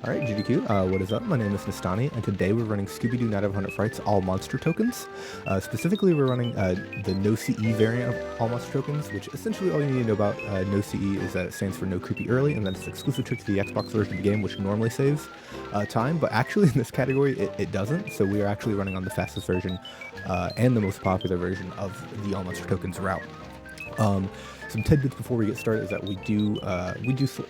Alright, GDQ, what is up? My name is Nestani, and today we're running Scooby-Doo Night of 100 Frights all monster tokens. Specifically, we're running the no CE variant of all monster tokens, which essentially all you need to know about no CE is that it stands for no creepy early, and that it's exclusive to the Xbox version of the game, which normally saves time, but actually in this category it doesn't, so we are actually running on the fastest version and the most popular version of the all monster tokens route. Some tidbits before we get started is that we do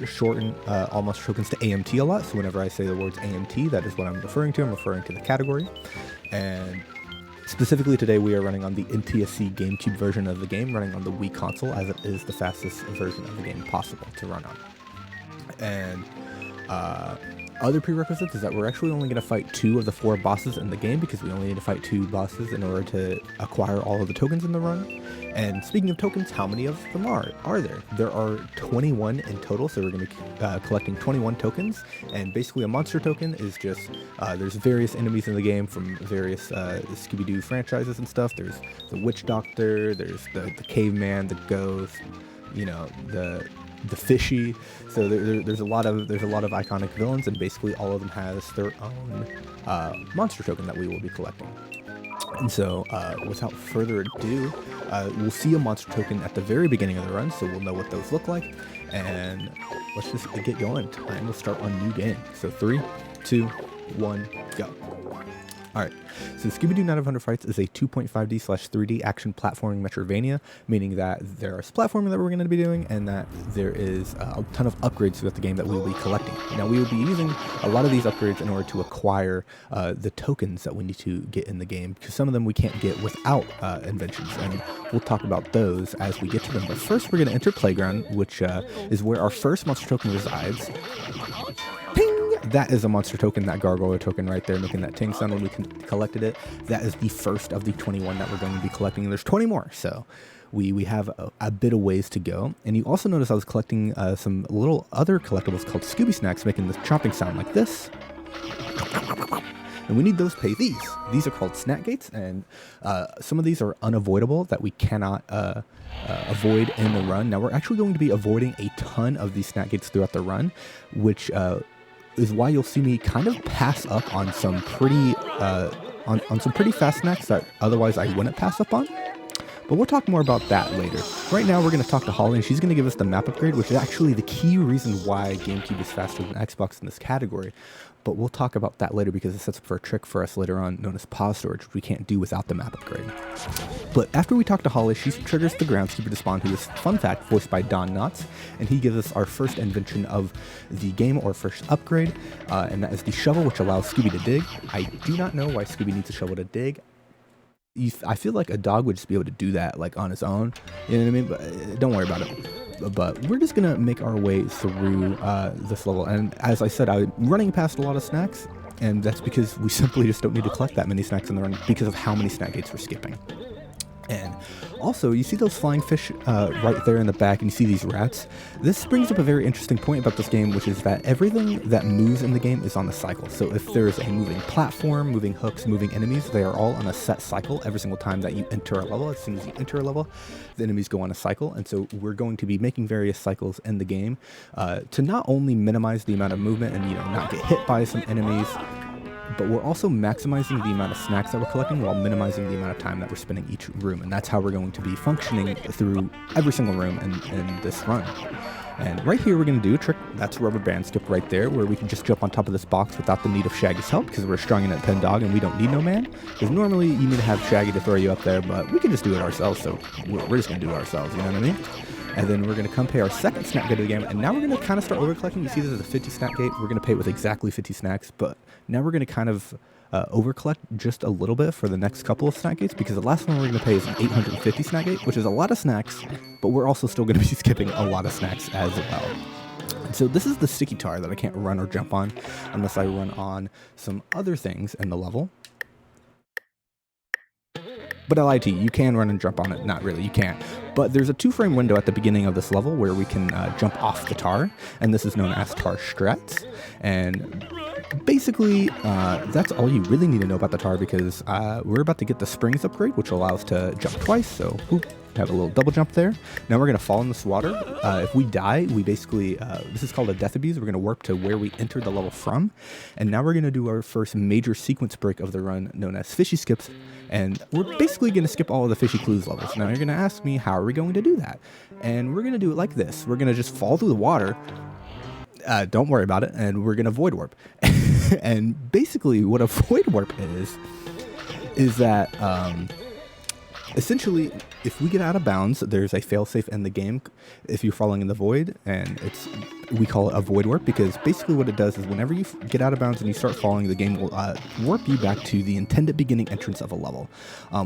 shorten all monster tokens to AMT a lot. So whenever I say the words AMT, that is what I'm referring to. I'm referring to the category. And specifically today, we are running on the NTSC GameCube version of the game, running on the Wii console, as it is the fastest version of the game possible to run on. And other prerequisites is that we're actually only going to fight 2 of the 4 bosses in the game, because we only need to fight 2 bosses in order to acquire all of the tokens in the run. And speaking of tokens, how many of them are there? There are 21 in total, so we're going to be collecting 21 tokens. And basically a monster token is just, there's various enemies in the game from various Scooby-Doo franchises and stuff. There's the Witch Doctor, there's the Caveman, the Ghost, you know, the Fishy. So there's a lot of iconic villains, and basically all of them has their own monster token that we will be collecting. And so without further ado, we'll see a monster token at the very beginning of the run, so we'll know what those look like. And let's just get going. Time will start on new game. So 3, 2, 1, go. Alright, so Scooby-Doo Night of 100 Frights is a 2.5D/3D action platforming Metroidvania, meaning that there is platforming that we're going to be doing, and that there is a ton of upgrades throughout the game that we will be collecting. Now, we will be using a lot of these upgrades in order to acquire the tokens that we need to get in the game, because some of them we can't get without inventions, and we'll talk about those as we get to them. But first, we're going to enter Playground, which is where our first monster token resides. Ping! That is a monster token, that gargoyle token right there, making that ting sound when we collected it. That is the first of the 21 that we're going to be collecting, and there's 20 more, so we have a bit of ways to go. And you also notice I was collecting some little other collectibles called Scooby Snacks, making the chomping sound like this. And we need those to pay these. These are called snack gates, and some of these are unavoidable that we cannot avoid in the run. Now, we're actually going to be avoiding a ton of these snack gates throughout the run, which is why you'll see me kind of pass up on some pretty on some pretty fast snacks that otherwise I wouldn't pass up on. But we'll talk more about that later. Right now, we're going to talk to Holly, and she's going to give us the map upgrade, which is actually the key reason why GameCube is faster than Xbox in this category. But we'll talk about that later, because it sets up for a trick for us later on known as pause storage, which we can't do without the map upgrade. But after we talk to Holly, she triggers the groundskeeper to spawn, who is, fun fact, voiced by Don Knotts, and he gives us our first invention of the game, or first upgrade, and that is the shovel, which allows Scooby to dig. I do not know why Scooby needs a shovel to dig. I feel like a dog would just be able to do that, like, on his own, you know what I mean? But don't worry about it. But we're just gonna make our way through this level, and as I said, I'm running past a lot of snacks, and that's because we simply just don't need to collect that many snacks in the run because of how many snack gates we're skipping. And also, you see those flying fish right there in the back, and you see these rats. This brings up a very interesting point about this game, which is that everything that moves in the game is on a cycle. So if there's a moving platform, moving hooks, moving enemies, they are all on a set cycle every single time that you enter a level. As soon as you enter a level, the enemies go on a cycle. And so we're going to be making various cycles in the game to not only minimize the amount of movement and, you know, not get hit by some enemies, but we're also maximizing the amount of snacks that we're collecting while minimizing the amount of time that we're spending each room. And that's how we're going to be functioning through every single room in this run. And right here, we're going to do a trick. That's a rubber band skip right there, where we can just jump on top of this box without the need of Shaggy's help, because we're a strong and independent dog and we don't need no man. Because normally you need to have Shaggy to throw you up there, but we can just do it ourselves. So we're just going to do it ourselves, you know what I mean? And then we're going to come pay our second snack gate of the game. And now we're going to kind of start over collecting. You see this is a 50 snack gate. We're going to pay it with exactly 50 snacks. But now we're going to kind of over collect just a little bit for the next couple of snack gates, because the last one we're going to pay is an 850 snack gate, which is a lot of snacks. But we're also still going to be skipping a lot of snacks as well. And so this is the sticky tar that I can't run or jump on unless I run on some other things in the level. But I lied to you, you can run and jump on it. Not really, you can't. But there's a 2-frame window at the beginning of this level where we can jump off the tar, and this is known as tar struts. And basically, that's all you really need to know about the tar, because we're about to get the springs upgrade, which allows us to jump twice. So, whoop, Have a little double jump there. Now we're going to fall in this water. If we die, we basically, this is called a death abuse. We're going to warp to where we entered the level from. And now we're going to do our first major sequence break of the run, known as Fishy Skips. And we're basically going to skip all of the Fishy Clues levels. Now you're going to ask me, how are we going to do that? And we're going to do it like this. We're going to just fall through the water. Don't worry about it. And we're going to void warp. And basically what a void warp is that essentially, if we get out of bounds, there's a failsafe in the game if you're falling in the void, and we call it a void warp, because basically what it does is whenever you get out of bounds and you start falling, the game will warp you back to the intended beginning entrance of a level.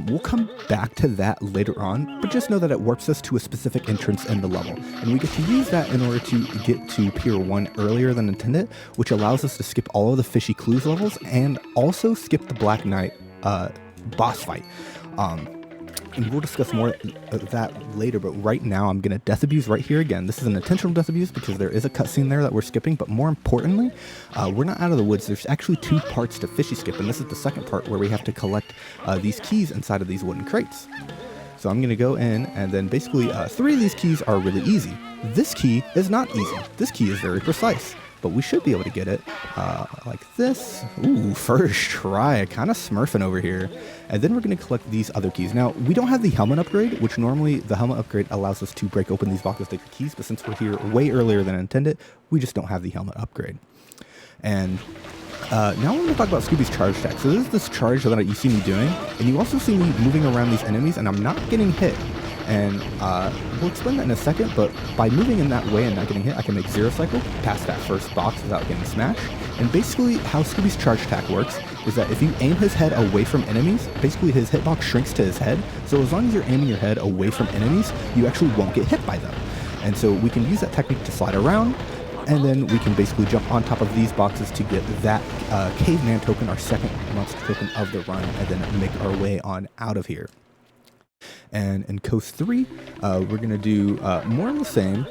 We'll come back to that later on, but just know that it warps us to a specific entrance in the level, and we get to use that in order to get to Pier 1 earlier than intended, which allows us to skip all of the Fishy Clues levels and also skip the Black Knight boss fight. And we'll discuss more of that later, but right now I'm going to death abuse right here again. This is an intentional death abuse because there is a cutscene there that we're skipping, but more importantly, we're not out of the woods. There's actually 2 parts to Fishy Skip, and this is the second part where we have to collect these keys inside of these wooden crates. So I'm going to go in, and then basically 3 of these keys are really easy. This key is not easy. This key is very precise, but we should be able to get it like this. Ooh, first try, kind of smurfing over here. And then we're going to collect these other keys. Now, we don't have the helmet upgrade, which normally the helmet upgrade allows us to break open these boxes to get keys, but since we're here way earlier than intended, we just don't have the helmet upgrade. And now we're going to talk about Scooby's charge attack. So this is this charge that you see me doing, and you also see me moving around these enemies, and I'm not getting hit. And we'll explain that in a second, but by moving in that way and not getting hit, I can make zero cycle past that first box without getting smashed. And basically how Scooby's charge attack works is that if you aim his head away from enemies, basically his hitbox shrinks to his head. So as long as you're aiming your head away from enemies, you actually won't get hit by them. And so we can use that technique to slide around, and then we can basically jump on top of these boxes to get that caveman token, our second monster token of the run, and then make our way on out of here. And in Coast 3, we're going to do more of the same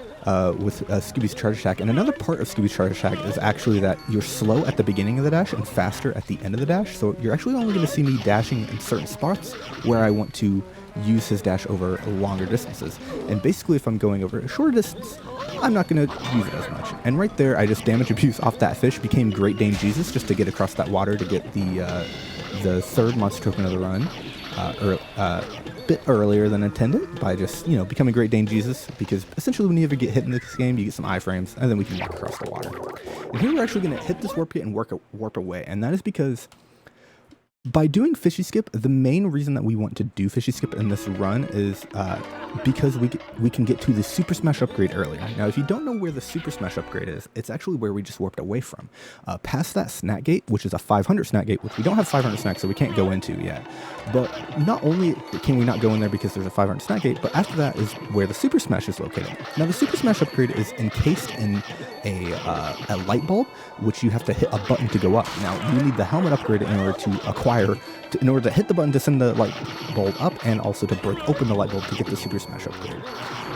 with Scooby's charge attack. And another part of Scooby's charge attack is actually that you're slow at the beginning of the dash and faster at the end of the dash. So you're actually only going to see me dashing in certain spots where I want to use his dash over longer distances. And basically if I'm going over a shorter distance, I'm not going to use it as much. And right there, I just damage abuse off that fish, became Great Dane Jesus just to get across that water to get the third monster token of the run. Bit earlier than intended by just, becoming Great Dane Jesus, because essentially when you ever get hit in this game, you get some iframes, and then we can walk across the water. And here we're actually going to hit this warp gate and warp away, and that is because by doing Fishy Skip, the main reason that we want to do Fishy Skip in this run is because we can get to the Super Smash upgrade earlier. Now, if you don't know where the Super Smash upgrade is, it's actually where we just warped away from. Past that snack gate, which is a 500 snack gate, which we don't have 500 snacks, so we can't go into yet. But not only can we not go in there because there's a 500 snack gate, but after that is where the Super Smash is located. Now, the Super Smash upgrade is encased in a light bulb, which you have to hit a button to go up. Now, you need the helmet upgrade in order to acquire, in order to hit the button to send the light bulb up, and also to break open the light bulb to get the Super Smash upgrade.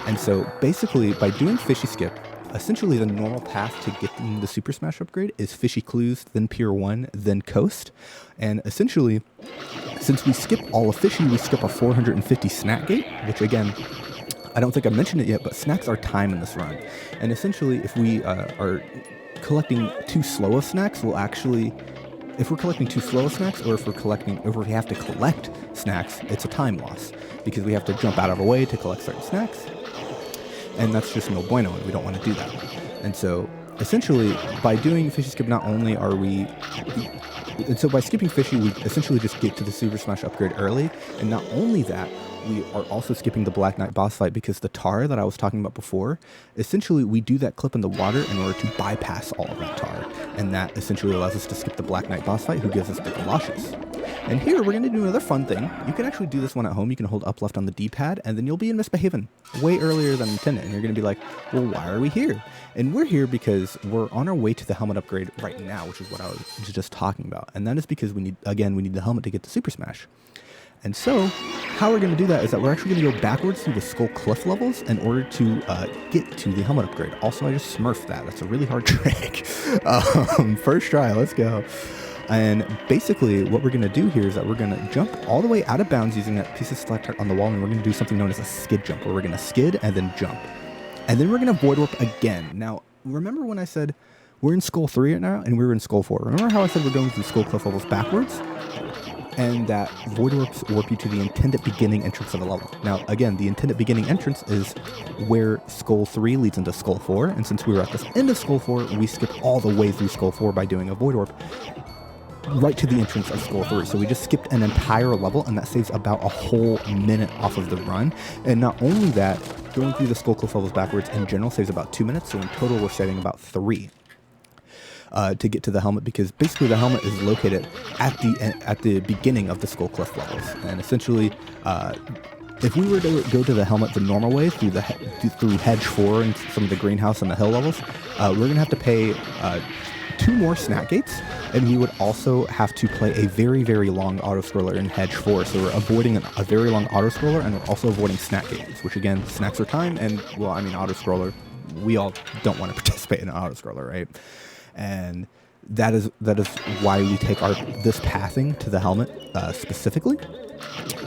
And so, basically, by doing Fishy Skip, essentially the normal path to getting the Super Smash upgrade is Fishy Clues, then Pier 1, then Coast. And essentially, since we skip all of Fishy, we skip a 450 snack gate, which again, I don't think I mentioned it yet, but snacks are time in this run. And essentially, if we are collecting too slow of snacks, we'll actually, if we're collecting too slow of snacks, or if we have to collect snacks, it's a time loss, because we have to jump out of our way to collect certain snacks. And that's just no bueno, and we don't want to do that. And so, essentially, by doing Fishy Skip, not only are we... And so by skipping Fishy, we essentially just get to the Super Smash upgrade early. And not only that, we are also skipping the Black Knight boss fight, because the tar that I was talking about before, essentially we do that clip in the water in order to bypass all of that tar. And that essentially allows us to skip the Black Knight boss fight, who gives us the galoshes. And here we're going to do another fun thing. You can actually do this one at home. You can hold up left on the D-pad, and then you'll be in Misbehavin' way earlier than intended. And you're going to be like, well, why are we here? And we're here because we're on our way to the helmet upgrade right now, which is what I was just talking about. And that is because we need the helmet to get the Super Smash. And so, how we're going to do that is that we're actually going to go backwards through the Skull Cliff levels in order to get to the helmet upgrade. Also, I just smurfed that. That's a really hard trick. First try, let's go. And basically what we're going to do here is that we're going to jump all the way out of bounds using that piece of stalactite on the wall, and we're going to do something known as a skid jump, where we're going to skid and then jump. And then we're going to void warp again. Now, remember when I said we're in Skull 3 right now, and we were in Skull 4. Remember how I said we're going through Skull Cliff levels backwards? And that void warps warp you to the intended beginning entrance of a level. Now, again, the intended beginning entrance is where Skull 3 leads into Skull 4, and since we were at the end of Skull 4, we skipped all the way through Skull 4 by doing a void warp right to the entrance of Skull 3. So we just skipped an entire level, and that saves about a whole minute off of the run. And not only that, going through the Skull Cliff levels backwards in general saves about 2 minutes, so in total we're saving about 3. To get to the helmet, because basically the helmet is located at the beginning of the Skull Cliff levels, and essentially, if we were to go to the helmet the normal way through Hedge 4 and some of the greenhouse and the hill levels, we're gonna have to pay 2 more snack gates, and we would also have to play a very, very long auto scroller in Hedge 4. So we're avoiding a very long auto scroller, and we're also avoiding snack gates, which again, snacks are time, and well, I mean auto scroller. We all don't want to participate in an auto scroller, right? And that is why we take this pathing to the helmet specifically.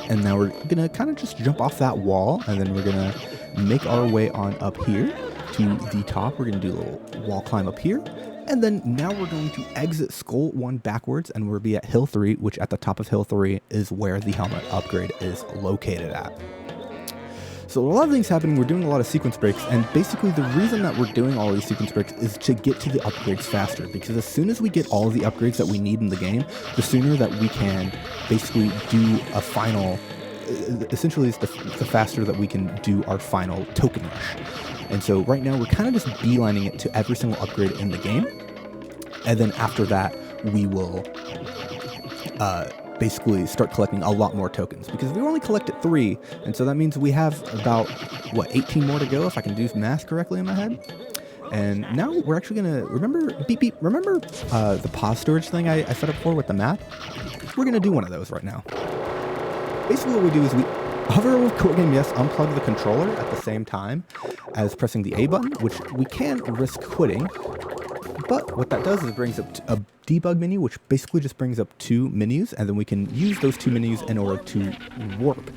And now we're gonna kind of just jump off that wall, and then we're gonna make our way on up here to the top. We're gonna do a little wall climb up here, and then now we're going to exit Skull 1 backwards, and we'll be at Hill 3, which at the top of Hill 3 is where the helmet upgrade is located at. So a lot of things happening. We're doing a lot of sequence breaks, and basically the reason that we're doing all these sequence breaks is to get to the upgrades faster, because as soon as we get all of the upgrades that we need in the game, the sooner that we can basically do a final, essentially it's the faster that we can do our final token rush. And so right now we're kind of just beelining it to every single upgrade in the game, and then after that we will basically start collecting a lot more tokens, because we only collected 3, and so that means we have about, what, 18 more to go, if I can do math correctly in my head. And now we're actually gonna, remember the pause storage thing I set up for with the map? We're gonna do one of those right now. Basically what we do is we hover over Quit Game Yes, unplug the controller at the same time as pressing the A button, which we can risk quitting. But what that does is it brings up a debug menu, which basically just brings up 2 menus, and then we can use those 2 menus in order to warp.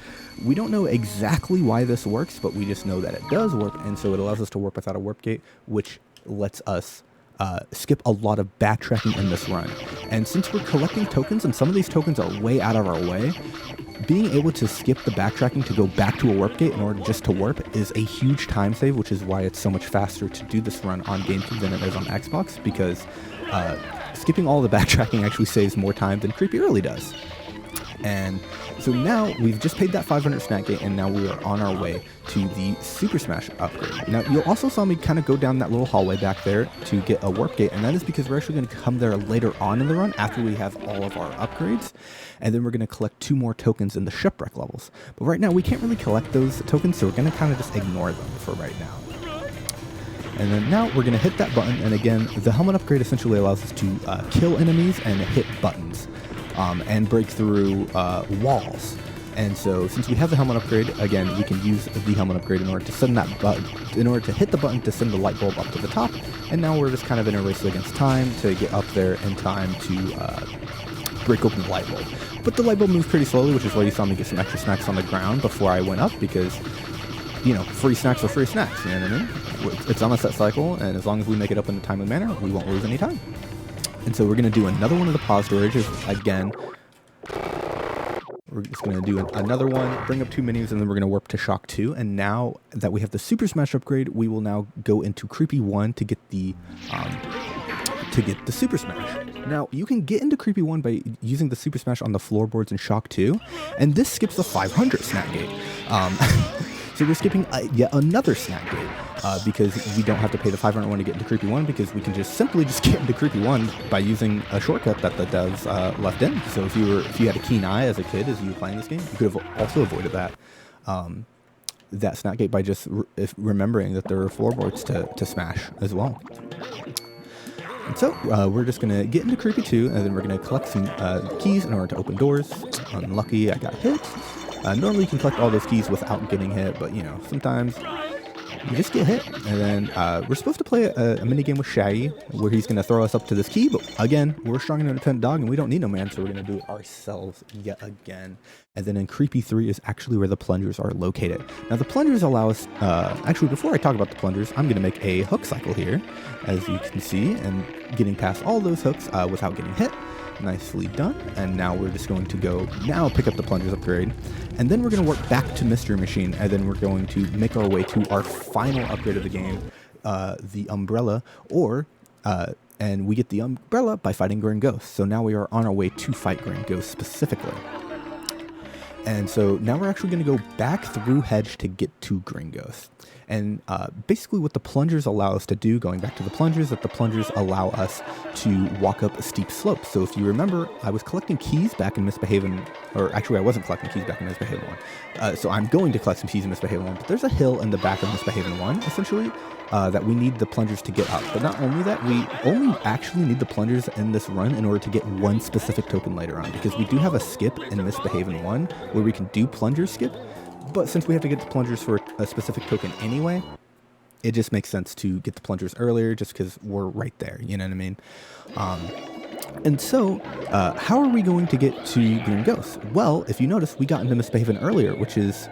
We don't know exactly why this works, but we just know that it does warp, and so it allows us to warp without a warp gate, which lets us skip a lot of backtracking in this run. And since we're collecting tokens, and some of these tokens are way out of our way, being able to skip the backtracking to go back to a warp gate in order just to warp is a huge time save, which is why it's so much faster to do this run on GameCube than it is on Xbox, because skipping all the backtracking actually saves more time than Creepy Early does. And so now we've just paid that 500 snack gate, and now we are on our way to the Super Smash upgrade. Now you'll also saw me kind of go down that little hallway back there to get a warp gate, and that is because we're actually going to come there later on in the run after we have all of our upgrades, and then we're going to collect 2 more tokens in the shipwreck levels. But right now we can't really collect those tokens, so we're going to kind of just ignore them for right now. And then now we're going to hit that button, and again, the helmet upgrade essentially allows us to kill enemies and hit buttons. And break through walls. And so since we have the helmet upgrade, again, we can use the helmet upgrade in order to send that button, in order to hit the button to send the light bulb up to the top. And now we're just kind of in a race against time to get up there in time to break open the light bulb. But the light bulb moves pretty slowly, which is why you saw me get some extra snacks on the ground before I went up, because, you know, free snacks are free snacks, you know what I mean? It's on a set cycle, and as long as we make it up in a timely manner, we won't lose any time. And so we're going to do another one of the pause storages. Again, we're just going to do another one, bring up 2 menus, and then we're going to warp to Shock 2. And now that we have the Super Smash upgrade, we will now go into Creepy 1 to get the Super Smash. Now, you can get into Creepy 1 by using the Super Smash on the floorboards in Shock 2, and this skips the 500 snack gate. So we're skipping yet another snack gate. Because we don't have to pay the 501 to get into Creepy 1, because we can just simply get into Creepy 1 by using a shortcut that the devs left in. So if you had a keen eye as a kid as you were playing this game, you could have also avoided that snack gate by just remembering that there are floorboards to smash as well. And so we're just going to get into Creepy 2, and then we're going to collect some keys in order to open doors. Unlucky, I got hit. Normally you can collect all those keys without getting hit, but you know, sometimes you just get hit. And then we're supposed to play a mini game with Shaggy where he's going to throw us up to this key. But again, we're strong and independent dog and we don't need no man. So we're going to do it ourselves yet again. And then in Creepy 3 is actually where the plungers are located. Now the plungers allow us, actually before I talk about the plungers, I'm going to make a hook cycle here, as you can see, and getting past all those hooks without getting hit. Nicely done. And now we're just going to go now pick up the plungers upgrade, and then we're going to work back to Mystery Machine, and then we're going to make our way to our final upgrade of the game, the umbrella, and we get the umbrella by fighting Green Ghost. So now we are on our way to fight Green Ghost specifically. And so now we're actually going to go back through Hedge to get to Green Ghost. And basically what the plungers allow us to do, going back to the plungers, that the plungers allow us to walk up a steep slope. So if you remember, I was collecting keys back in Misbehavin', or actually I wasn't collecting keys back in Misbehavin' 1. So I'm going to collect some keys in Misbehavin' 1, but there's a hill in the back of Misbehavin' 1, essentially, that we need the plungers to get up. But not only that, we only actually need the plungers in this run in order to get one specific token later on, because we do have a skip in Misbehavin' 1 where we can do plunger skip. But since we have to get the plungers for a specific token anyway, it just makes sense to get the plungers earlier just because we're right there, you know what I mean? And so, how are we going to get to Green Ghost? Well, if you notice, we got into Misbehavin' earlier, which is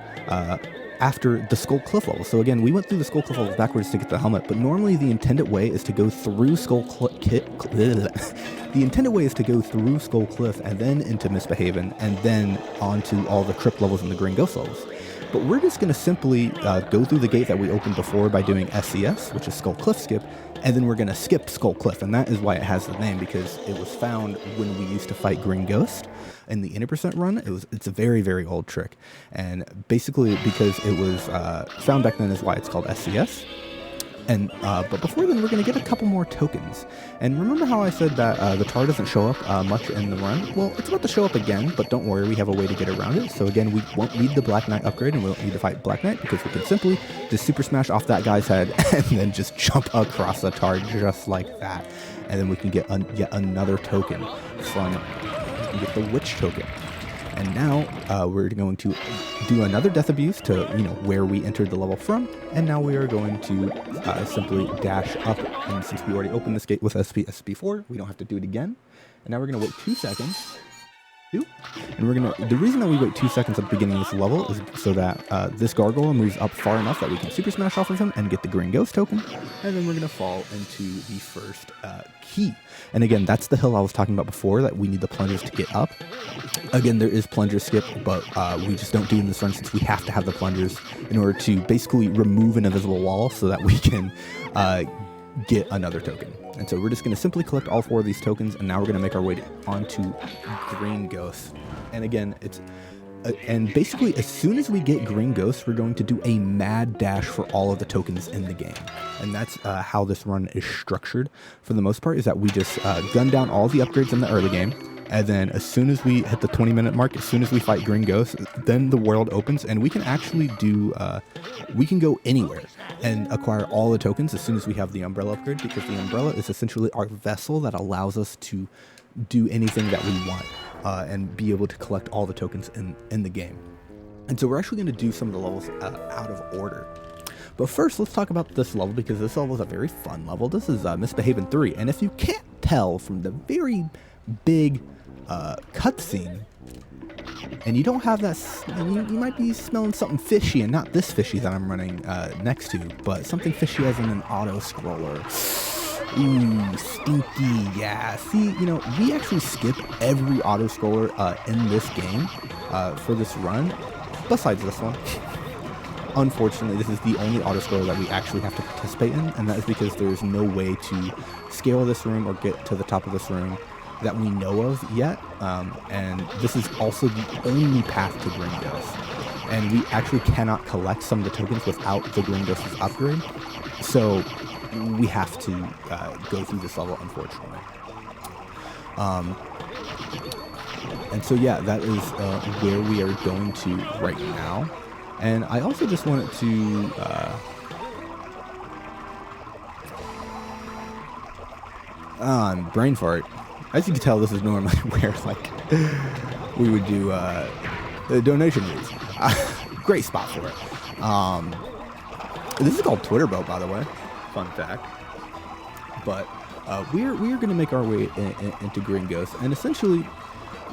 after the Skull Cliff level. So again, we went through the Skull Cliff levels backwards to get the helmet, but normally the intended way is to go through Skull Cliff. The intended way is to go through Skull Cliff and then into Misbehavin' and then onto all the crypt levels and the Green Ghost levels. But we're just going to simply go through the gate that we opened before by doing SCS, which is Skull Cliff Skip, and then we're going to skip Skull Cliff, and that is why it has the name, because it was found when we used to fight Green Ghost in the Inner% run. It's a very, very old trick, and basically because it was found back then is why it's called SCS. And but before then, we're going to get a couple more tokens. And remember how I said that the tar doesn't show up much in the run? Well, it's about to show up again, but don't worry, we have a way to get around it. So again, we won't need the Black Knight upgrade, and we won't need to fight Black Knight, because we can simply just super smash off that guy's head and then just jump across the tar just like that. And then we can get yet another token from, we can get the Witch token. And now we're going to do another Death Abuse to, where we entered the level from. And now we are going to simply dash up. And since we already opened this gate with SP4, we don't have to do it again. And now we're going to wait 2 seconds. And the reason that we wait 2 seconds at the beginning of this level is so that this gargoyle moves up far enough that we can super smash off of him and get the Green Ghost token. And then we're going to fall into the first key. And again, that's the hill I was talking about before that we need the plungers to get up. Again, there is plunger skip, but we just don't do it in this run since we have to have the plungers in order to basically remove an invisible wall so that we can get another token. And so we're just going to simply collect all 4 of these tokens, and now we're going to make our way onto Green Ghost. And again, and basically as soon as we get Green Ghost, we're going to do a mad dash for all of the tokens in the game. And that's how this run is structured for the most part, is that we just gun down all the upgrades in the early game. And then as soon as we hit the 20-minute mark, as soon as we fight Green Ghost, then the world opens and we can actually do, we can go anywhere and acquire all the tokens as soon as we have the umbrella upgrade, because the umbrella is essentially our vessel that allows us to do anything that we want and be able to collect all the tokens in the game. And so we're actually going to do some of the levels out of order. But first, let's talk about this level, because this level is a very fun level. This is Misbehavin' 3, and if you can't tell from the very big cutscene, and you don't have that, you might be smelling something fishy, and not this fishy that I'm running next to, but something fishy as in an auto scroller. Ooh, stinky, yeah. See, we actually skip every auto scroller in this game for this run, besides this one. Unfortunately, this is the only auto scroller that we actually have to participate in, and that is because there's no way to scale this room or get to the top of this room that we know of yet, and this is also the only path to Green Ghost, and we actually cannot collect some of the tokens without the Green Ghost's upgrade, so we have to go through this level, unfortunately. And so yeah, that is where we are going to right now. And I also just wanted to brain fart. As you can tell, this is normally where we would do donation reads. Great spot for it. This is called Twitter Boat, by the way. Fun fact. But we're going to make our way into Green Ghost, and essentially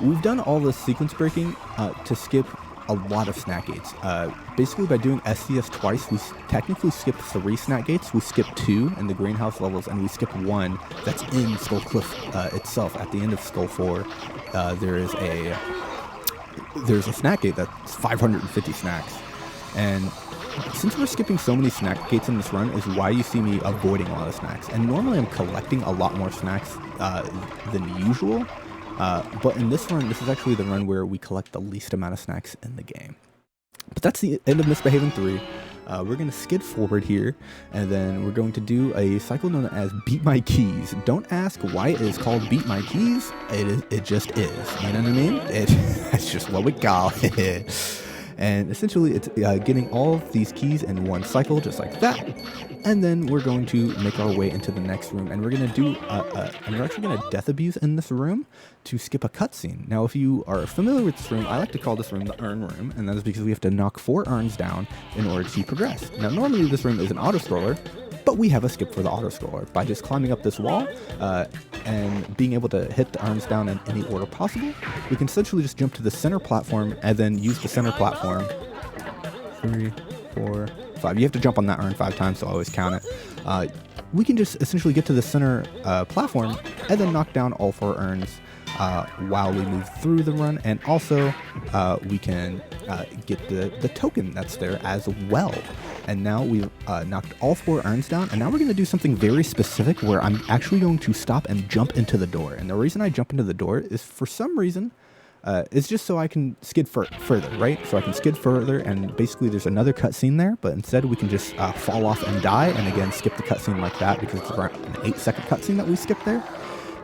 we've done all this sequence breaking to skip a lot of snack gates. Basically, by doing SCS twice, we technically skipped 3 snack gates. We skipped 2 in the greenhouse levels, and we skipped 1 that's in Skull Cliff itself. At the end of Skull 4, there's a snack gate that's 550 snacks. And since we're skipping so many snack gates in this run is why you see me avoiding a lot of snacks. And normally I'm collecting a lot more snacks than usual. But in this run, this is actually the run where we collect the least amount of snacks in the game. But that's the end of Misbehaving 3. We're going to skid forward here, and then we're going to do a cycle known as Beat My Keys. Don't ask why it is called Beat My Keys. It just is. You know what I mean? It's just what we call it. And essentially, it's getting all of these keys in one cycle, just like that. And then we're going to make our way into the next room, and we're going to do, and we're actually going to death abuse in this room to skip a cutscene. Now, if you are familiar with this room, I like to call this room the Urn Room, and that is because we have to knock 4 urns down in order to progress. Now, normally this room is an auto-scroller, but we have a skip for the auto-scroller. By just climbing up this wall and being able to hit the urns down in any order possible, we can essentially just jump to the center platform and then use the center platform. 3, 4, 5. You have to jump on that urn 5 times, so I always count it. We can just essentially get to the center platform and then knock down all 4 urns while we move through the run, and also we can get the token that's there as well. And now we've knocked all 4 urns down, and now we're going to do something very specific where I'm actually going to stop and jump into the door. And the reason I jump into the door is for some reason, it's just so I can skid further, right? So I can skid further, and basically there's another cutscene there, but instead we can just fall off and die, and again skip the cutscene like that because it's around an 8-second cutscene that we skipped there.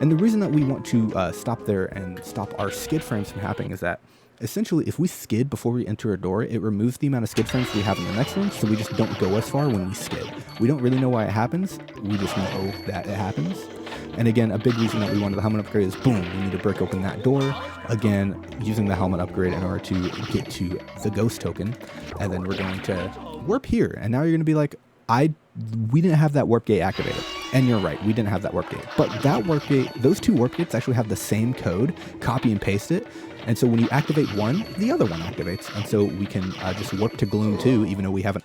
And the reason that we want to stop there and stop our skid frames from happening is that essentially, if we skid before we enter a door, it removes the amount of skid frames we have in the next room, so we just don't go as far when we skid. We don't really know why it happens, we just know that it happens. And again, a big reason that we wanted the helmet upgrade is, boom, we need to break open that door. Again, using the helmet upgrade in order to get to the ghost token. And then we're going to warp here. And now you're going to be like, we didn't have that warp gate activated. And you're right, we didn't have that warp gate. But that warp gate, those 2 warp gates actually have the same code, copy and paste it. And so when you activate one, the other one activates. And so we can just warp to Gloom 2, even though we haven't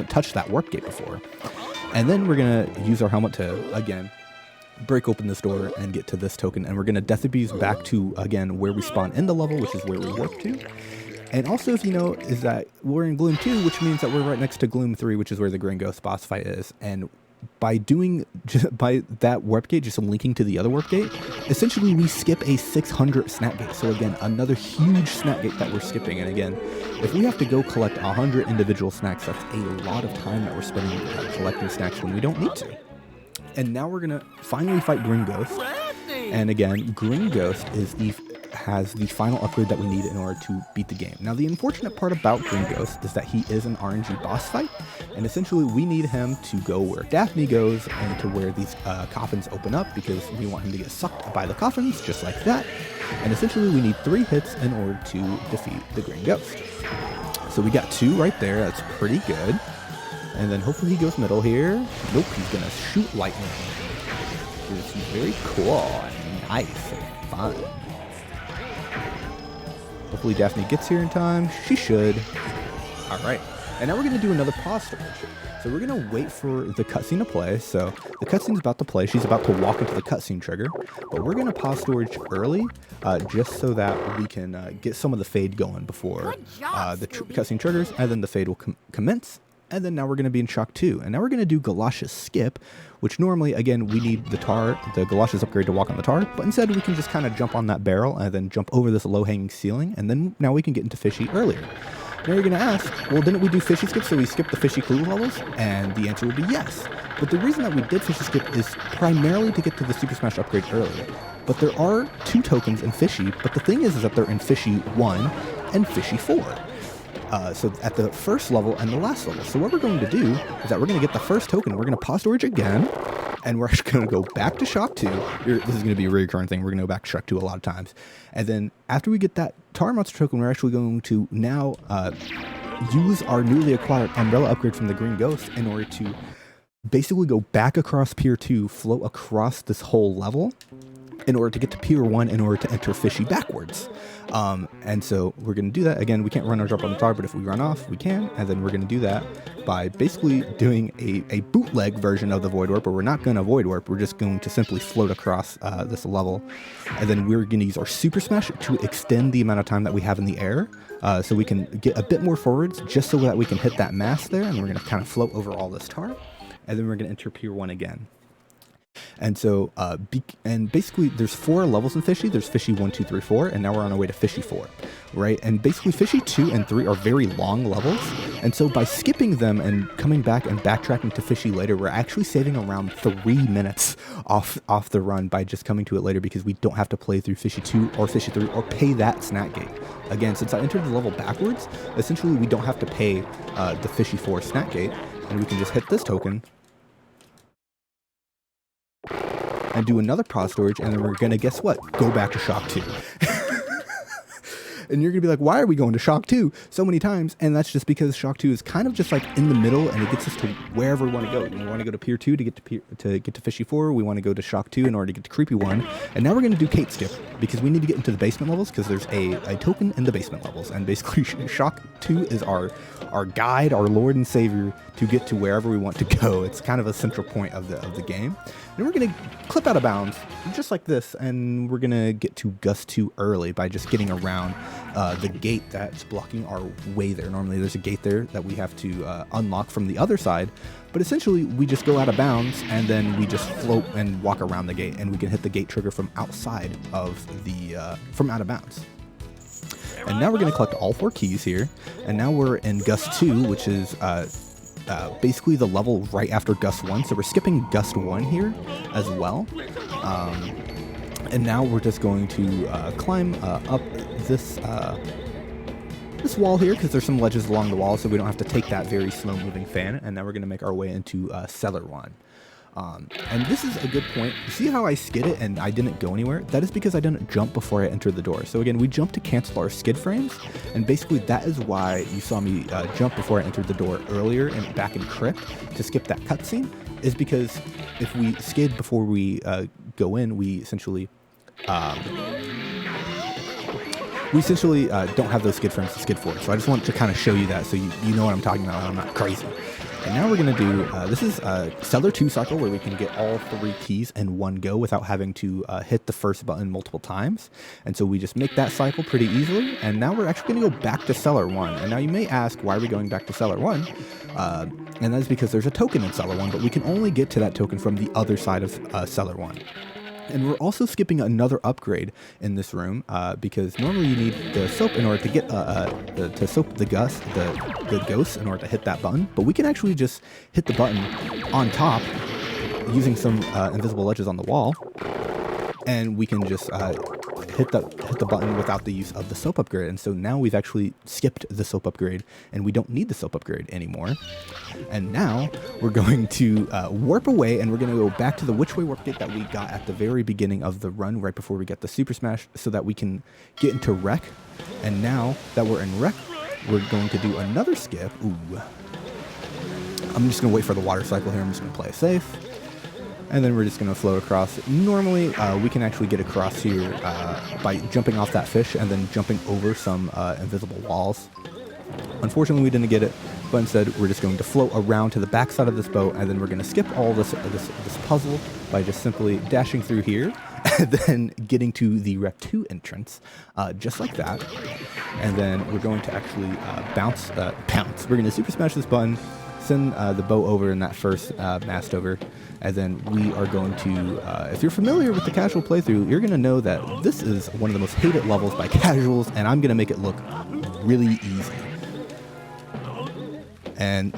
touched that warp gate before. And then we're going to use our helmet to, again, break open this door and get to this token. And we're going to death abuse back to, again, where we spawn in the level, which is where we warp to. And also, if you know, is that we're in Gloom 2, which means that we're right next to Gloom 3, which is where the Green Ghost boss fight is. And by that warp gate, just linking to the other warp gate, essentially we skip a 600 snack gate. So again, another huge snack gate that we're skipping. And again, if we have to go collect 100 individual snacks, that's a lot of time that we're spending collecting snacks when we don't need to. And now we're gonna finally fight Green Ghost. And again, Green Ghost has the final upgrade that we need in order to beat the game. Now, the unfortunate part about Green Ghost is that he is an RNG boss fight, and essentially we need him to go where Daphne goes and to where these coffins open up, because we want him to get sucked by the coffins, just like that. And essentially we need 3 hits in order to defeat the Green Ghost. So we got 2 right there, that's pretty good. And then hopefully he goes middle here. Nope, he's gonna shoot lightning. It's very cool and nice and fun. Hopefully Daphne gets here in time. She should. All right. And now we're going to do another pause storage. So we're going to wait for the cutscene to play. So the cutscene's about to play. She's about to walk into the cutscene trigger. But we're going to pause storage early just so that we can get some of the fade going before the cutscene triggers. And then the fade will commence. And then now we're going to be in Shock 2. And now we're going to do Galoshes Skip, which normally, again, we need the Galoshes upgrade to walk on the tar, but instead we can just kind of jump on that barrel and then jump over this low-hanging ceiling, and then now we can get into Fishy earlier. Now you're going to ask, well, didn't we do Fishy Skip so we skipped the Fishy Clue levels? And the answer would be yes. But the reason that we did Fishy Skip is primarily to get to the Super Smash upgrade earlier. But there are 2 tokens in Fishy, but the thing is that they're in Fishy 1 and Fishy 4. So at the first level and the last level. So what we're going to do is that we're going to get the first token. We're going to pause storage again, and we're actually going to go back to Shock 2. This is going to be a recurring thing. We're going to go back to Shock 2 a lot of times. And then after we get that Tar Monster token, we're actually going to now use our newly acquired umbrella upgrade from the Green Ghost in order to basically go back across Pier 2, float across this whole level in order to get to Pier 1 in order to enter Fishy backwards. And so we're going to do that. Again, we can't run or jump on the tar, but if we run off, we can. And then we're going to do that by basically doing a bootleg version of the Void Warp, but we're not going to Void Warp. We're just going to simply float across this level. And then we're going to use our Super Smash to extend the amount of time that we have in the air. So we can get a bit more forwards just so that we can hit that mass there. And we're going to kind of float over all this tar. And then we're going to enter Pier 1 again. And so, basically there's 4 levels in Fishy. There's Fishy 1, 2, 3, 4, and now we're on our way to Fishy 4, right? And basically Fishy 2 and 3 are very long levels. And so by skipping them and coming back and backtracking to Fishy later, we're actually saving around 3 minutes off the run by just coming to it later, because we don't have to play through Fishy 2 or Fishy 3 or pay that snack gate. Again, since I entered the level backwards, essentially we don't have to pay the Fishy 4 snack gate, and we can just hit this token and do another pod storage, and then we're gonna, guess what, go back to Shock 2. And you're gonna be like, why are we going to Shock 2 so many times? And that's just because Shock 2 is kind of just like in the middle, and it gets us to wherever we want to go. We want to go to Pier 2 to get to Fishy 4. We want to go to Shock 2 in order to get to Creepy 1. And now we're gonna do Kate Skip, because we need to get into the basement levels, because there's a token in the basement levels. And basically Shock 2 is our guide, our Lord and Savior to get to wherever we want to go. It's kind of a central point of the game. And we're gonna clip out of bounds just like this, and we're gonna get to Gust 2 early by just getting around the gate that's blocking our way there. Normally there's a gate there that we have to unlock from the other side, but essentially we just go out of bounds and then we just float and walk around the gate, and we can hit the gate trigger from outside of the from out of bounds. And now we're going to collect all 4 keys here, and now we're in Gust 2, which is basically the level right after Gust 1, so we're skipping Gust 1 here as well. And now we're just going to climb up this wall here, because there's some ledges along the wall, so we don't have to take that very slow moving fan. And now we're going to make our way into Cellar 1. And this is a good point. You see how I skid it and I didn't go anywhere? That is because I didn't jump before I entered the door. So again, we jumped to cancel our skid frames, and basically that is why you saw me jump before I entered the door earlier and back in Crypt to skip that cutscene, is because if we skid before we go in, we essentially don't have those skid frames to skid for. So I just want to kind of show you that so you know what I'm talking about and I'm not crazy. And now we're going to do, this is a Cellar 2 cycle where we can get all 3 keys in one go without having to hit the first button multiple times. And so we just make that cycle pretty easily. And now we're actually going to go back to Cellar 1. And now you may ask, why are we going back to Cellar 1? And that is because there's a token in Cellar 1, but we can only get to that token from the other side of Cellar 1. And we're also skipping another upgrade in this room because normally you need the soap in order to get to soap the ghost in order to hit that button. But we can actually just hit the button on top using some invisible ledges on the wall, and we can just hit the button without the use of the soap upgrade. And so now we've actually skipped the soap upgrade, and we don't need the soap upgrade anymore. And now we're going to warp away, and we're going to go back to the which way warp gate that we got at the very beginning of the run, right before we get the Super Smash, so that we can get into Wreck. And now that we're in Wreck, we're going to do another skip. Ooh. I'm just going to wait for the water cycle here. I'm just going to play it safe. And then we're just going to float across. Normally, we can actually get across here by jumping off that fish and then jumping over some invisible walls. Unfortunately, we didn't get it, but instead we're just going to float around to the back side of this boat, and then we're going to skip all this puzzle by just simply dashing through here and then getting to the Rep 2 entrance, just like that. And then we're going to actually bounce. We're going to Super Smash this button, send the boat over in that first mast over, and then we are going to, if you're familiar with the casual playthrough, you're going to know that this is one of the most hated levels by casuals, and I'm going to make it look really easy. And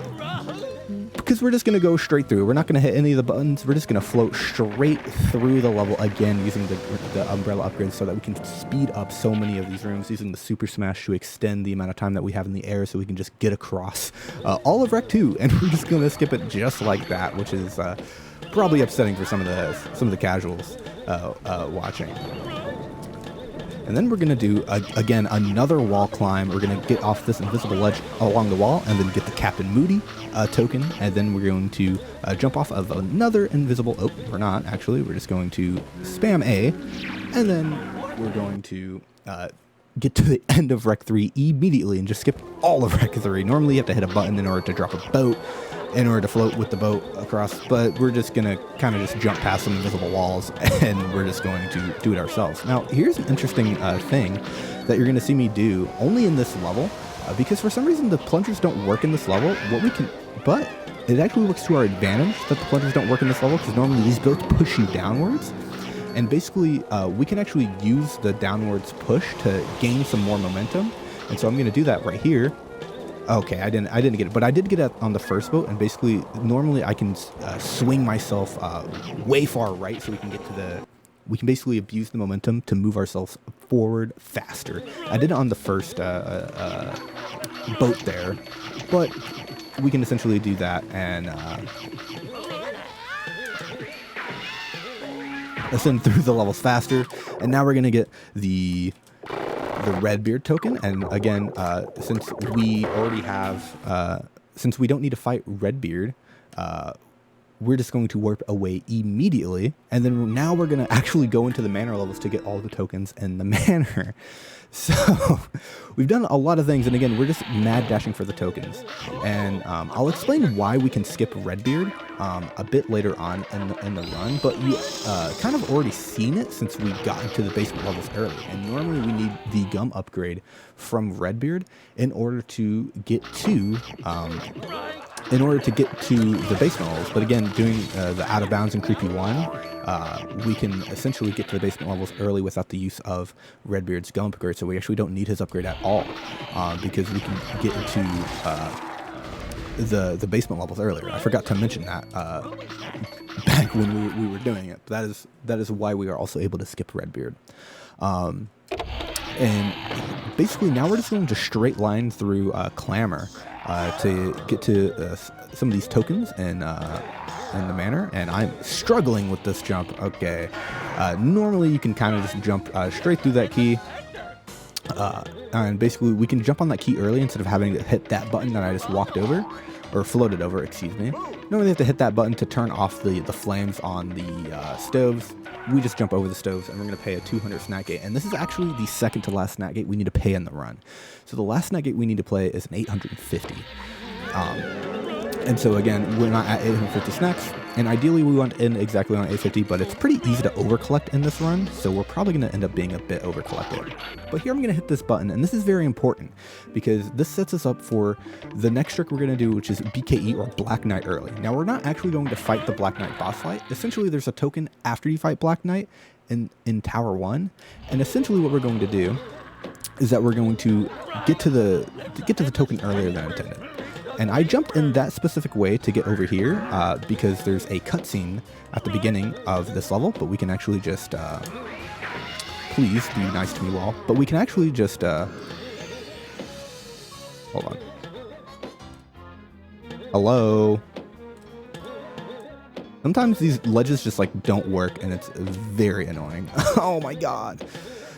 because we're just going to go straight through, we're not going to hit any of the buttons, we're just going to float straight through the level, again using the umbrella upgrade so that we can speed up so many of these rooms, using the Super Smash to extend the amount of time that we have in the air so we can just get across all of Rec 2, and we're just going to skip it just like that, which is probably upsetting for some of the casuals watching. And then we're going to do, again, another wall climb. We're going to get off this invisible ledge along the wall and then get the Captain Moody token. And then we're going to jump off of another invisible... Oh, we're not, actually. We're just going to spam A. And then we're going to get to the end of Rec 3 immediately and just skip all of Rec 3. Normally you have to hit a button in order to drop a boat, in order to float with the boat across, but we're just going to kind of just jump past some invisible walls and we're just going to do it ourselves. Now, here's an interesting thing that you're going to see me do only in this level, because for some reason the plungers don't work in this level. But it actually works to our advantage that the plungers don't work in this level, because normally these boats push you downwards. And basically, we can actually use the downwards push to gain some more momentum. And so I'm going to do that right here. Okay, I didn't get it, but I did get it on the first boat. And basically, normally I can swing myself way far right, so we can get to the... We can basically abuse the momentum to move ourselves forward faster. I did it on the first boat there, but we can essentially do that and ascend through the levels faster. And now we're gonna get the Redbeard token, and again, since we already have, since we don't need to fight Redbeard, we're just going to warp away immediately, and then now we're going to actually go into the manor levels to get all the tokens in the manor. So we've done a lot of things, and again, we're just mad dashing for the tokens. And I'll explain why we can skip Redbeard a bit later on in the run, but you kind of already seen it since we got into the basement levels early. And normally we need the gum upgrade from Redbeard in order to get to the basement levels. But again, doing the out of bounds and creepy one, we can essentially get to the basement levels early without the use of Redbeard's gum upgrade. So we actually don't need his upgrade at all, because we can get into the basement levels earlier. I forgot to mention that back when we were doing it. That is why we are also able to skip Redbeard. And basically now we're just going to straight line through Clamor to get to some of these tokens in the manor, and I'm struggling with this jump. Okay, normally you can kind of just jump straight through that key, and basically we can jump on that key early instead of having to hit that button that I just walked over, or floated over, excuse me. Normally you have to hit that button to turn off the flames on the stoves. We just jump over the stoves, and we're going to pay a 200 snack gate. And this is actually the second to last snack gate we need to pay in the run. So the last snack gate we need to play is an 850. And so again, we're not at 850 snacks, and ideally we want to end exactly on 850, but it's pretty easy to over-collect in this run, so we're probably going to end up being a bit over-collected. But here I'm going to hit this button, and this is very important, because this sets us up for the next trick we're going to do, which is BKE, or Black Knight early. Now, we're not actually going to fight the Black Knight boss fight. Essentially, there's a token after you fight Black Knight in Tower 1, and essentially what we're going to do is that we're going to get to the token earlier than intended. And I jumped in that specific way to get over here because there's a cutscene at the beginning of this level, but we can actually just, please be nice to me, wall, but we can actually just, hold on. Hello? Sometimes these ledges just like don't work, and it's very annoying. Oh my god.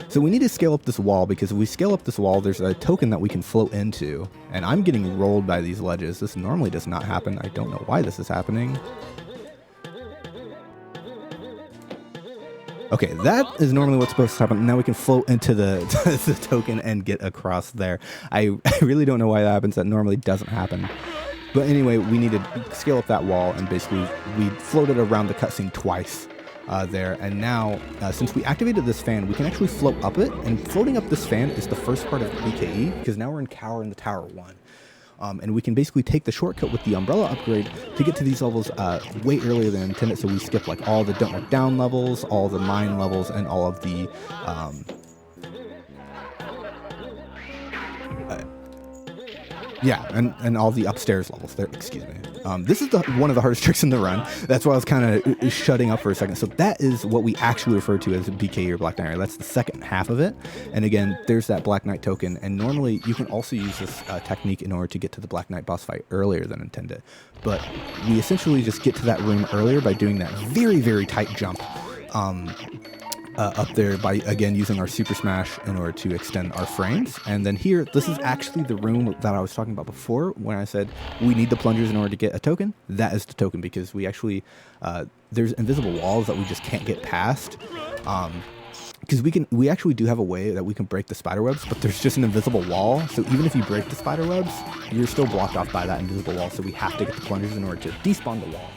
So we need to scale up this wall, because if we scale up this wall, there's a token that we can float into, and I'm getting rolled by these ledges. This normally does not happen. I don't know why this is happening. Okay, that is normally what's supposed to happen. Now we can float into the token and get across there. I really don't know why that happens. That normally doesn't happen. But anyway, we need to scale up that wall, and basically we floated around the cutscene twice. There, and now since we activated this fan, we can actually float up it, and floating up this fan is the first part of BKE, because now we're in Tower 1, and we can basically take the shortcut with the umbrella upgrade to get to these levels way earlier than intended. So we skip like all the don't look down levels, all the mine levels, and all of the and all the upstairs levels there, excuse me. This is one of the hardest tricks in the run. That's why I was kind of shutting up for a second. So that is what we actually refer to as BKE, or Black Knight. That's the second half of it. And again, there's that Black Knight token. And normally you can also use this technique in order to get to the Black Knight boss fight earlier than intended. But we essentially just get to that room earlier by doing that very, very tight jump. up there by, again, using our Super Smash in order to extend our frames. And then here, this is actually the room that I was talking about before when I said we need the plungers in order to get a token. That is the token, because we actually, there's invisible walls that we just can't get past. Because we actually do have a way that we can break the spider webs, but there's just an invisible wall. So even if you break the spider webs, you're still blocked off by that invisible wall. So we have to get the plungers in order to despawn the wall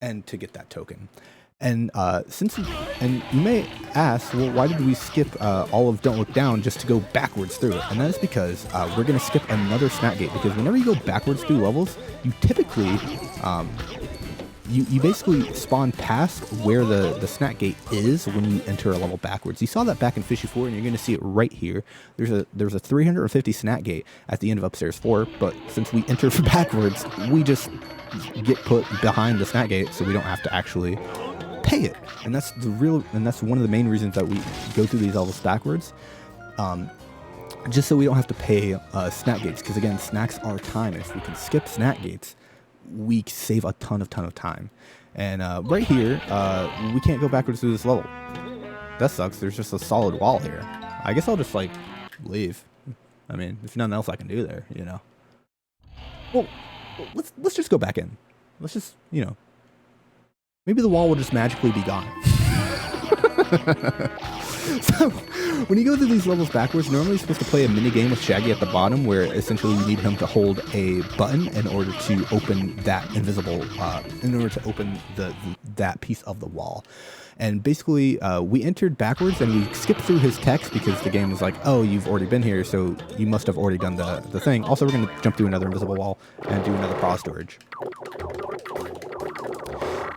and to get that token. And and you may ask, well, why did we skip all of Don't Look Down just to go backwards through it? And that is because we're going to skip another snack gate, because whenever you go backwards through levels, you typically, you basically spawn past where the snack gate is when you enter a level backwards. You saw that back in Fishy 4, and you're going to see it right here. There's a 350 snack gate at the end of Upstairs 4, but since we enter backwards, we just get put behind the snack gate, so we don't have to actually pay it. And that's one of the main reasons that we go through these levels backwards, just so we don't have to pay snack gates, because again, snacks are time. If we can skip snack gates, we save a ton of time. And right here, we can't go backwards through this level. That sucks. There's just a solid wall here. I guess I'll just like leave. I mean, there's nothing else I can do there, you know. Well, let's just go back in. Let's just, you know, maybe the wall will just magically be gone. So, when you go through these levels backwards, normally you're supposed to play a mini game with Shaggy at the bottom, where essentially you need him to hold a button in order to open that invisible, in order to open that piece of the wall. And basically, we entered backwards and we skipped through his text because the game was like, oh, you've already been here, so you must have already done the thing. Also, we're going to jump through another invisible wall and do another pause storage.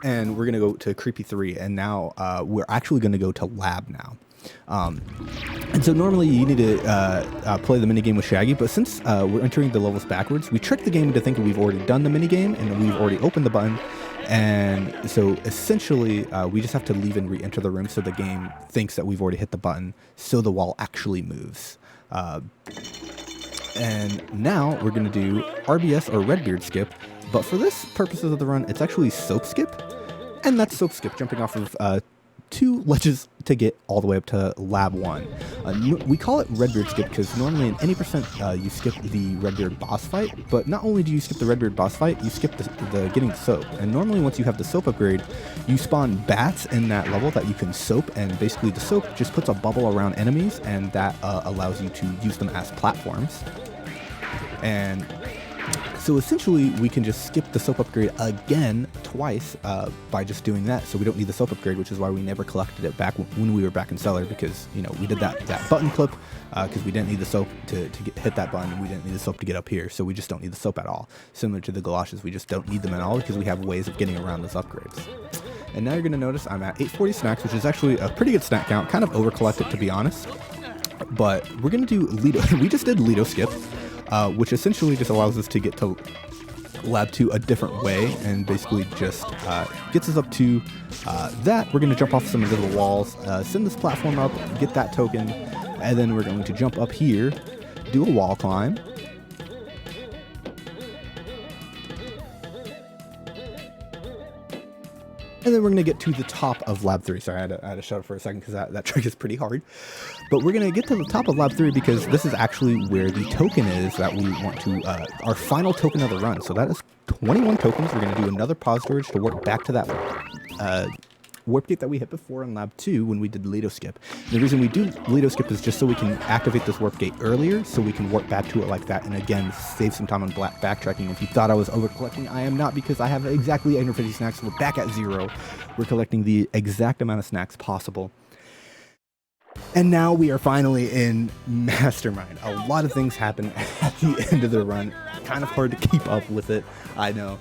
And we're going to go to Creepy 3, and now we're actually going to go to Lab now. And so normally you need to play the minigame with Shaggy, but since we're entering the levels backwards, we trick the game into thinking we've already done the minigame and we've already opened the button. And so essentially we just have to leave and re-enter the room so the game thinks that we've already hit the button, so the wall actually moves. And now we're going to do RBS or Redbeard Skip, but for this purposes of the run, it's actually Soap Skip. And that's Soap Skip, jumping off of 2 ledges to get all the way up to Lab 1. We call it Redbeard Skip because normally in any percent you skip the Redbeard boss fight, but not only do you skip the Redbeard boss fight, you skip the getting the soap. And normally once you have the soap upgrade, you spawn bats in that level that you can soap, and basically the soap just puts a bubble around enemies, and that allows you to use them as platforms. And so essentially, we can just skip the soap upgrade again twice by just doing that. So we don't need the soap upgrade, which is why we never collected it back when we were back in Cellar, because, you know, we did that button clip because we didn't need the soap to hit that button, and we didn't need the soap to get up here. So we just don't need the soap at all. Similar to the galoshes, we just don't need them at all because we have ways of getting around those upgrades. And now you're going to notice I'm at 840 snacks, which is actually a pretty good snack count. Kind of over-collected, to be honest. But we're going to do Lido. We just did Lido Skip. Which essentially just allows us to get to Lab 2 a different way, and basically just gets us up to that. We're going to jump off some invisible walls, send this platform up, get that token, and then we're going to jump up here, do a wall climb, and then we're going to get to the top of Lab 3. Sorry, I had to shut up for a second because that trick is pretty hard. But we're going to get to the top of Lab 3 because this is actually where the token is that we want to, our final token of the run. So that is 21 tokens. We're going to do another pause storage to work back to that warp gate that we hit before in Lab 2 when we did Lido Skip. And the reason we do Lido Skip is just so we can activate this warp gate earlier, so we can warp back to it like that, and again, save some time on backtracking. If you thought I was over collecting, I am not, because I have exactly 850 snacks. We're back at 0. We're collecting the exact amount of snacks possible. And now we are finally in Mastermind. A lot of things happen at the end of the run. Kind of hard to keep up with it, I know.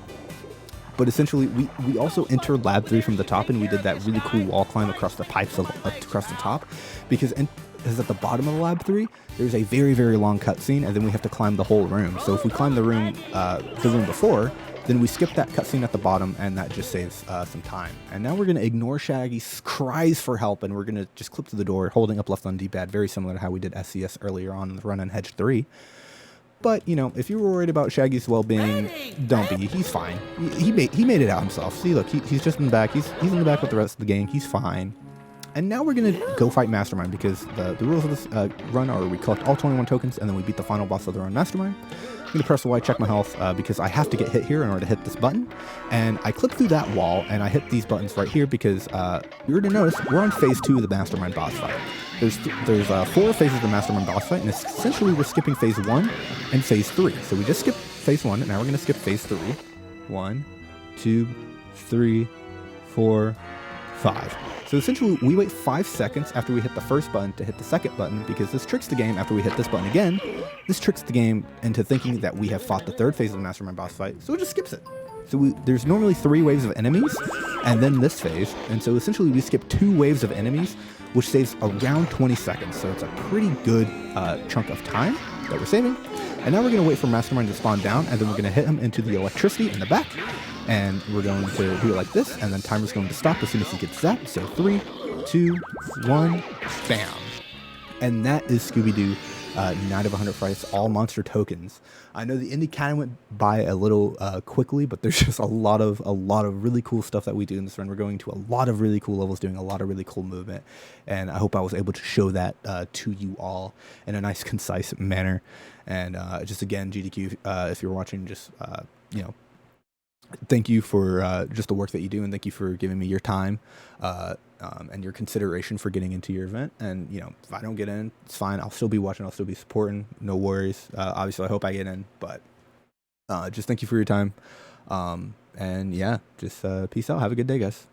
But essentially, we also entered Lab 3 from the top, and we did that really cool wall climb across the pipes across the top, because at the bottom of Lab 3, there's a very, very long cutscene, and then we have to climb the whole room. So if we climb the room before, then we skip that cutscene at the bottom, and that just saves some time. And now we're going to ignore Shaggy's cries for help, and we're going to just clip to the door, holding up left on D-pad, very similar to how we did SCS earlier on in the run on Hedge 3. But, you know, if you were worried about Shaggy's well-being, don't be. He's fine. He made it out himself. See, look, he's just in the back. He's in the back with the rest of the gang. He's fine. And now we're going to go fight Mastermind, because the rules of this run are we collect all 21 tokens, and then we beat the final boss of the run, Mastermind. I'm going to press the Y, check my health, because I have to get hit here in order to hit this button. And I click through that wall, and I hit these buttons right here, because you're going to notice we're on phase 2 of the Mastermind boss fight. There's 4 phases of the Mastermind boss fight, and essentially we're skipping phase 1 and phase 3. So we just skipped phase 1, and now we're going to skip phase 3. 1, 2, 3, 4, 5. So essentially, we wait 5 seconds after we hit the first button to hit the second button, because this tricks the game after we hit this button again. This tricks the game into thinking that we have fought the third phase of the Mastermind boss fight, so it just skips it. So there's normally 3 waves of enemies, and then this phase, and so essentially we skip 2 waves of enemies, which saves around 20 seconds, so it's a pretty good chunk of time that we're saving. And now we're going to wait for Mastermind to spawn down, and then we're going to hit him into the electricity in the back, and we're going to do it like this, and then timer's going to stop as soon as he gets zapped. So 3, 2, 1, bam. And that is Scooby-Doo Night of 100 Frights, all monster tokens. I know the indie kind of went by a little quickly, but there's just a lot of really cool stuff that we do in this run. We're going to a lot of really cool levels, doing a lot of really cool movement, and I hope I was able to show that to you all in a nice, concise manner. And just again, GDQ, if you're watching, just thank you for just the work that you do, and thank you for giving me your time and your consideration for getting into your event. And if I don't get in, it's fine. I'll still be watching. I'll still be supporting. No worries. Obviously, I hope I get in, but just thank you for your time. And yeah, just peace out. Have a good day, guys.